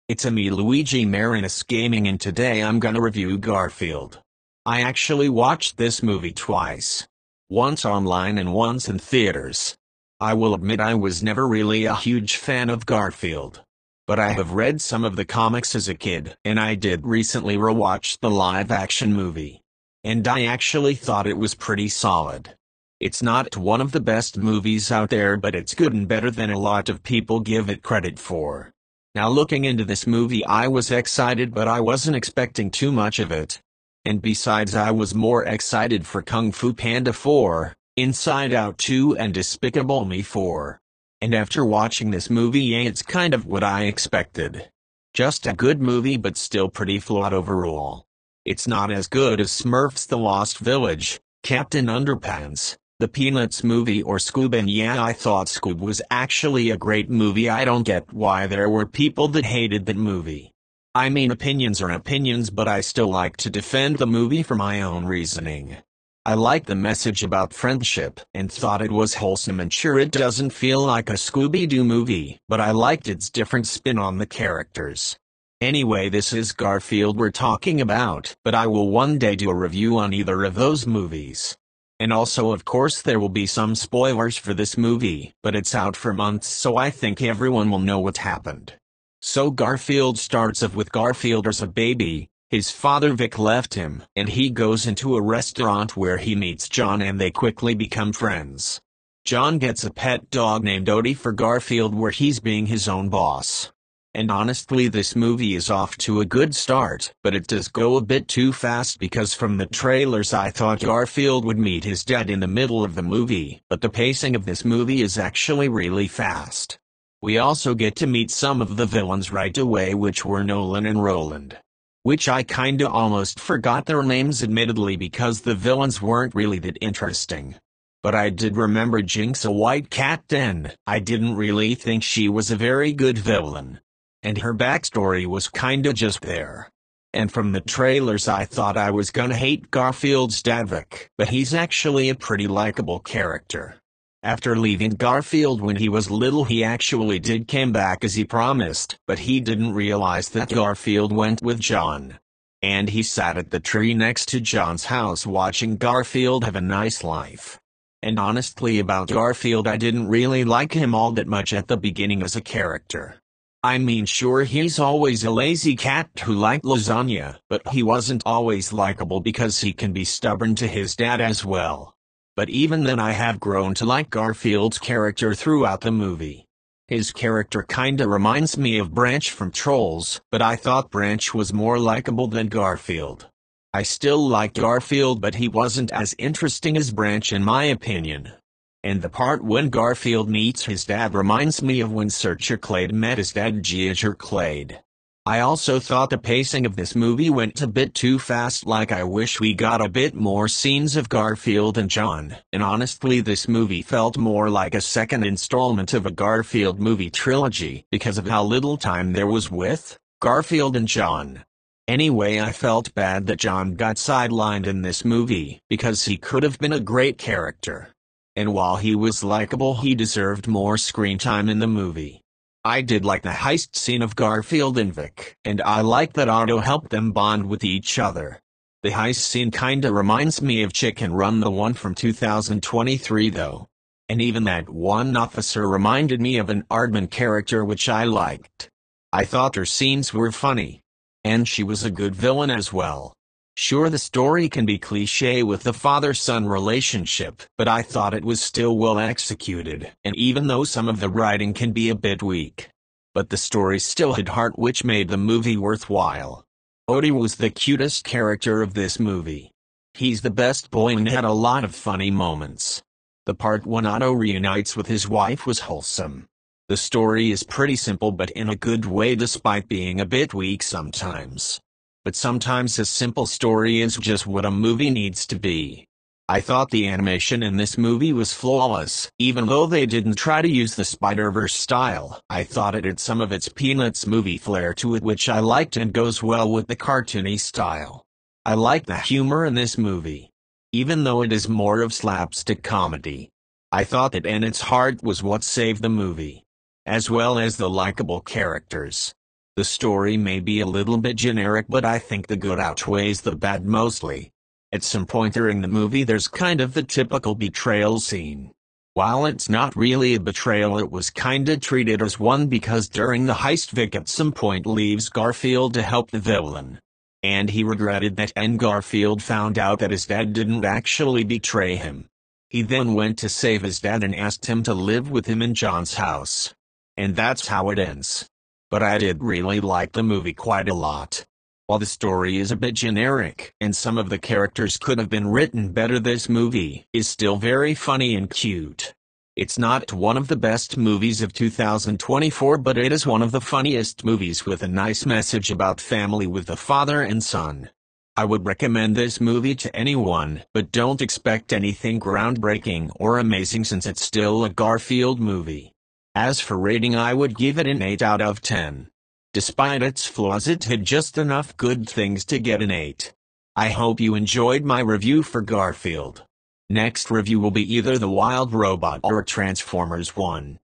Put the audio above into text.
It's a me Luigi Marinus Gaming, and today I'm gonna review Garfield. I actually watched this movie twice. Once online and once in theaters. I will admit I was never really a huge fan of Garfield. But I have read some of the comics as a kid, and I did recently rewatch the live-action movie. And I actually thought it was pretty solid. It's not one of the best movies out there, but it's good and better than a lot of people give it credit for. Now, looking into this movie, I was excited, but I wasn't expecting too much of it. And besides, I was more excited for Kung Fu Panda 4, Inside Out 2 and Despicable Me 4. And after watching this movie, yeah, it's kind of what I expected. Just a good movie, but still pretty flawed overall. It's not as good as Smurfs: The Lost Village, Captain Underpants, the Peanuts movie, or Scoob, and yeah, I thought Scoob was actually a great movie. I don't get why there were people that hated that movie. I mean, opinions are opinions, but I still like to defend the movie for my own reasoning. I liked the message about friendship, and thought it was wholesome, and sure, it doesn't feel like a Scooby-Doo movie, but I liked its different spin on the characters. Anyway, this is Garfield we're talking about, but I will one day do a review on either of those movies. And also, of course, there will be some spoilers for this movie, but it's out for months, so I think everyone will know what happened. So Garfield starts off with Garfield as a baby. His father Vic left him, and he goes into a restaurant where he meets John, and they quickly become friends. John gets a pet dog named Odie for Garfield, where he's being his own boss. And honestly, this movie is off to a good start, but it does go a bit too fast, because from the trailers I thought Garfield would meet his dad in the middle of the movie, but the pacing of this movie is actually really fast. We also get to meet some of the villains right away, which were Nolan and Roland. Which I kinda almost forgot their names, admittedly, because the villains weren't really that interesting. But I did remember Jinx, a white cat, and I didn't really think she was a very good villain. And her backstory was kinda just there. And from the trailers I thought I was gonna hate Garfield's dad Vic, but he's actually a pretty likable character. After leaving Garfield when he was little, he actually did come back as he promised, but he didn't realize that Garfield went with John. And he sat at the tree next to John's house watching Garfield have a nice life. And honestly, about Garfield, I didn't really like him all that much at the beginning as a character. I mean, sure, he's always a lazy cat who liked lasagna, but he wasn't always likable because he can be stubborn to his dad as well. But even then, I have grown to like Garfield's character throughout the movie. His character kinda reminds me of Branch from Trolls, but I thought Branch was more likable than Garfield. I still liked Garfield, but he wasn't as interesting as Branch in my opinion. And the part when Garfield meets his dad reminds me of when Searcher Clade met his dad, Giger Clade. I also thought the pacing of this movie went a bit too fast, like I wish we got a bit more scenes of Garfield and John, and honestly, this movie felt more like a second installment of a Garfield movie trilogy, because of how little time there was with Garfield and John. Anyway, I felt bad that John got sidelined in this movie, because he could have been a great character. And while he was likable, he deserved more screen time in the movie. I did like the heist scene of Garfield and Vic, and I liked that Otto helped them bond with each other. The heist scene kinda reminds me of Chicken Run, the one from 2023 though. And even that one officer reminded me of an Aardman character, which I liked. I thought her scenes were funny. And she was a good villain as well. Sure, the story can be cliché with the father-son relationship, but I thought it was still well executed, and even though some of the writing can be a bit weak, but the story still had heart, which made the movie worthwhile. Odie was the cutest character of this movie. He's the best boy and had a lot of funny moments. The part when Otto reunites with his wife was wholesome. The story is pretty simple, but in a good way, despite being a bit weak sometimes. But sometimes a simple story is just what a movie needs to be. I thought the animation in this movie was flawless, even though they didn't try to use the Spider-Verse style. I thought it had some of its Peanuts movie flair to it, which I liked and goes well with the cartoony style. I like the humor in this movie. Even though it is more of slapstick comedy, I thought that and its heart was what saved the movie, as well as the likable characters. The story may be a little bit generic, but I think the good outweighs the bad mostly. At some point during the movie there's kind of the typical betrayal scene. While it's not really a betrayal, it was kinda treated as one because during the heist Vic at some point leaves Garfield to help the villain. And he regretted that, and Garfield found out that his dad didn't actually betray him. He then went to save his dad and asked him to live with him in John's house. And that's how it ends. But I did really like the movie quite a lot. While the story is a bit generic and some of the characters could have been written better, this movie is still very funny and cute. It's not one of the best movies of 2024, but it is one of the funniest movies with a nice message about family with a father and son. I would recommend this movie to anyone, but don't expect anything groundbreaking or amazing since it's still a Garfield movie. As for rating, I would give it an 8 out of 10. Despite its flaws, it had just enough good things to get an 8. I hope you enjoyed my review for Garfield. Next review will be either The Wild Robot or Transformers 1.